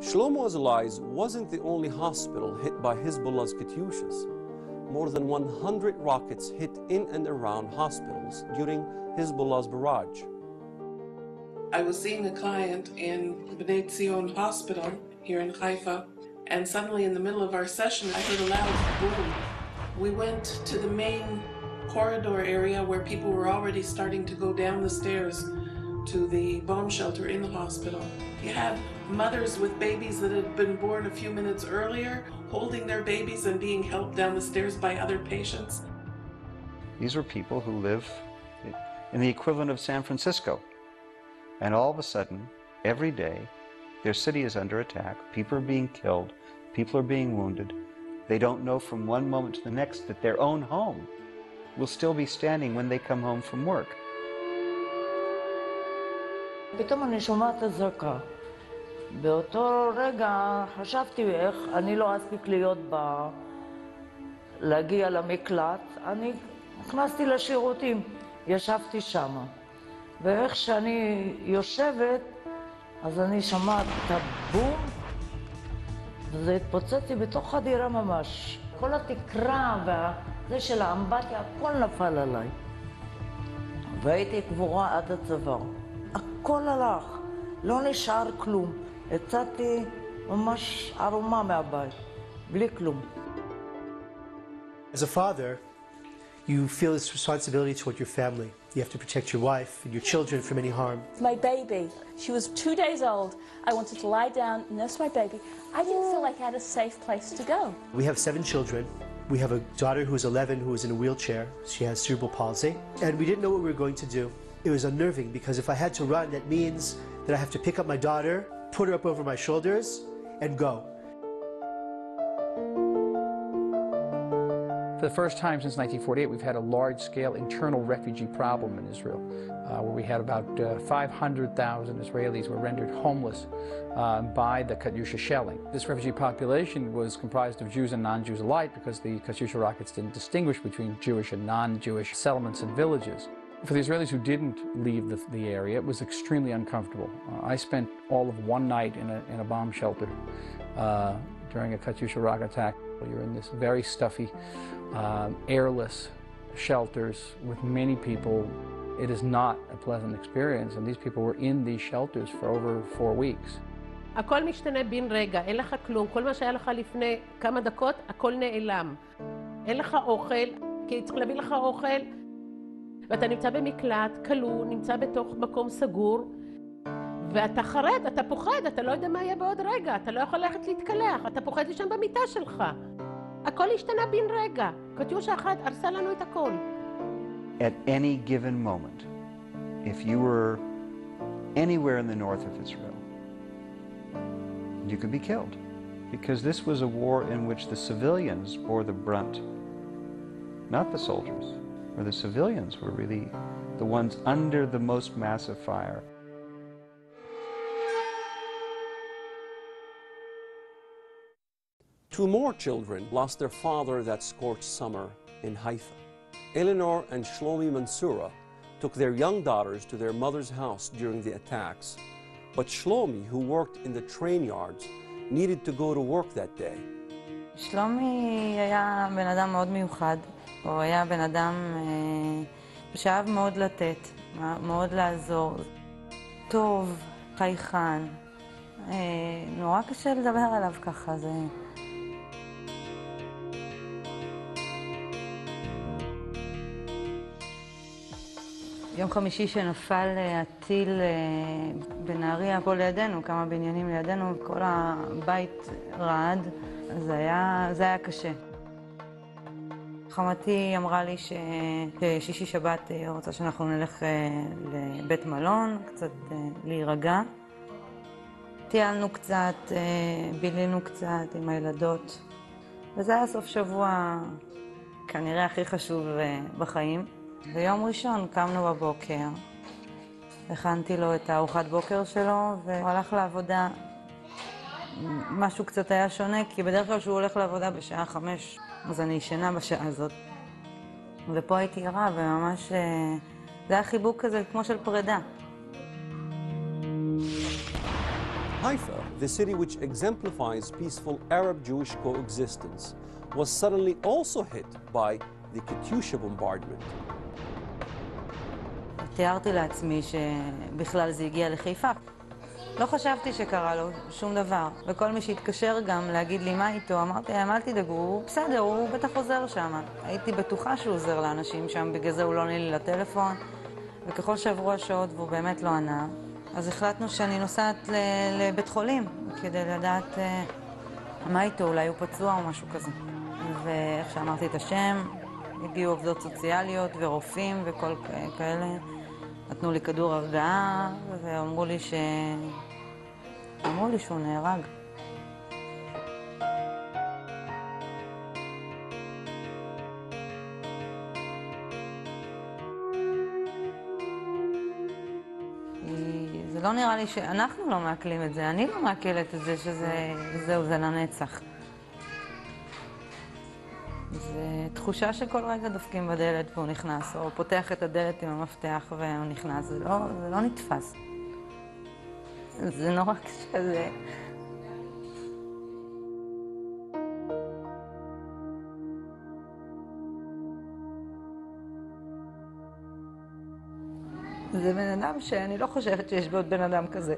Shlomo Azulai's wasn't the only hospital hit by Hezbollah's Katyushas. More than 100 rockets hit in and around hospitals during Hezbollah's barrage. I was seeing a client in Bnei Zion Hospital here in Haifa, and suddenly in the middle of our session, I heard a loud boom. We went to the main corridor area where people were already starting to go down the stairs to the bomb shelter in the hospital. You had mothers with babies that had been born a few minutes earlier, holding their babies and being helped down the stairs by other patients. These were people who live in the equivalent of San Francisco. And all of a sudden, every day, their city is under attack. People are being killed. People are being wounded. They don't know from one moment to the next that their own home will still be standing when they come home from work. פתאום אני שומעת אזעקה. באותו רגע חשבתי איך אני לא אספיק להגיע למקלט. אני נכנסתי לשירותים, ישבתי שם. ואיך שאני יושבת, אז אני שומעת את הבום, וזה התפוצץ לי בתוך הדירה ממש. כל התקרה וזה של האמבטיה, הכל נפל עליי. והייתי קבורה עד הצוואר. הכל הלך, לא נשאר כלום. יצאתי ממש ערומה מהבית, בלי כלום. As a father, you feel this responsibility toward your family. You have to protect your wife and your children from any harm. My baby, she was 2 days old. I wanted to lie down, nurse my baby. I didn't feel like I had a safe place to go. We have 7 children. We have a daughter who's 11 who is in a wheelchair. She has cerebral palsy. And we didn't know what we were going to do. It was unnerving because if I had to run, that means that I have to pick up my daughter, put her up over my shoulders, and go. For the first time since 1948, we've had a large-scale internal refugee problem in Israel, where we had about 500,000 Israelis were rendered homeless by the Katyusha shelling. This refugee population was comprised of Jews and non-Jews alike because the Katyusha rockets didn't distinguish between Jewish and non-Jewish settlements and villages. For the Israelis who didn't leave the area, it was extremely uncomfortable. I spent all of one night in a bomb shelter during a Katyusha rocket attack. You're in this very stuffy, airless shelters with many people. It is not a pleasant experience, and these people were in these shelters for over 4 weeks. הכל משתנה בן רגע, אין לך כלום. כל מה שהיה לך לפני כמה דקות, הכל נעלם. אין לך אוכל, כי צריך להביא לך אוכל, ואתה נמצא במקלט, כלוא, נמצא בתוך מקום סגור, ואתה חרד, אתה פוחד, אתה לא יודע מה יהיה בעוד רגע, אתה לא יכול ללכת להתקלח, אתה פוחד שם במיטה שלך. הכל השתנה בן רגע. קטיושה אחת הרסה לנו את הכל. At any given moment, if you were anywhere in the north of Israel, you could be killed. Because this was a war in which the civilians bore the brunt, not the soldiers, where the civilians were really the ones under the most massive fire. Two more children lost their father that scorched summer in Haifa. Eleanor and Shlomi Mansoura took their young daughters to their mother's house during the attacks. But Shlomi, who worked in the train yards, needed to go to work that day. שלומי היה בן אדם מאוד מיוחד. הוא היה בן אדם שאהב מאוד לתת, מאוד לעזור. טוב, חייכן. נורא קשה לדבר עליו ככה. יום חמישי שנפל הטיל בנהריה פה לידינו, כמה בניינים לידינו, כל הבית רעד, אז זה היה קשה. חמתי אמרה לי ששישי שבת רוצה שאנחנו נלך לבית מלון, קצת להירגע. טיילנו קצת, בילינו קצת עם הילדות, וזה היה סוף שבוע כנראה הכי חשוב בחיים. ביום ראשון קמנו בבוקר, הכנתי לו את הארוחת בוקר שלו, והוא הלך לעבודה. משהו קצת היה שונה, כי בדרך כלל שהוא הולך לעבודה בשעה 5, אז אני ישנה בשעה הזאת. ופה הייתי ערה, וממש זה היה חיבוק כזה כמו של פרידה. Haifa, the city which exemplifies peaceful Arab-Jewish coexistence, was suddenly also hit by the Katyusha bombardment. תיארתי לעצמי שבכלל זה הגיע לחיפה. לא חשבתי שקרה לו שום דבר, וכל מי שהתקשר גם להגיד לי מה איתו, אמרתי להם, אל תדאגו, הוא בסדר, הוא בטח עוזר שם. הייתי בטוחה שהוא עוזר לאנשים שם, בגלל זה הוא לא עונה לי לטלפון, וככל שעברו השעות והוא באמת לא ענה, אז החלטנו שאני נוסעת לבית חולים, כדי לדעת מה איתו, אולי הוא פצוע או משהו כזה. ואיך שאמרתי את השם, הגיעו עובדות סוציאליות ורופאים וכל כאלה. נתנו לי כדור הרגעה ואמרו לי שהוא נהרג. זה לא נראה לי שאנחנו לא מעכלים את זה, אני לא מעכלת את זה שזהו, זה לנצח. זה תחושה שכל רגע דופקים בדלת והוא נכנס, או פותח את הדלת עם המפתח והוא נכנס, זה לא נתפס. זה נורא קשה, זה בן אדם שאני לא חושבת שיש בעוד בן אדם כזה.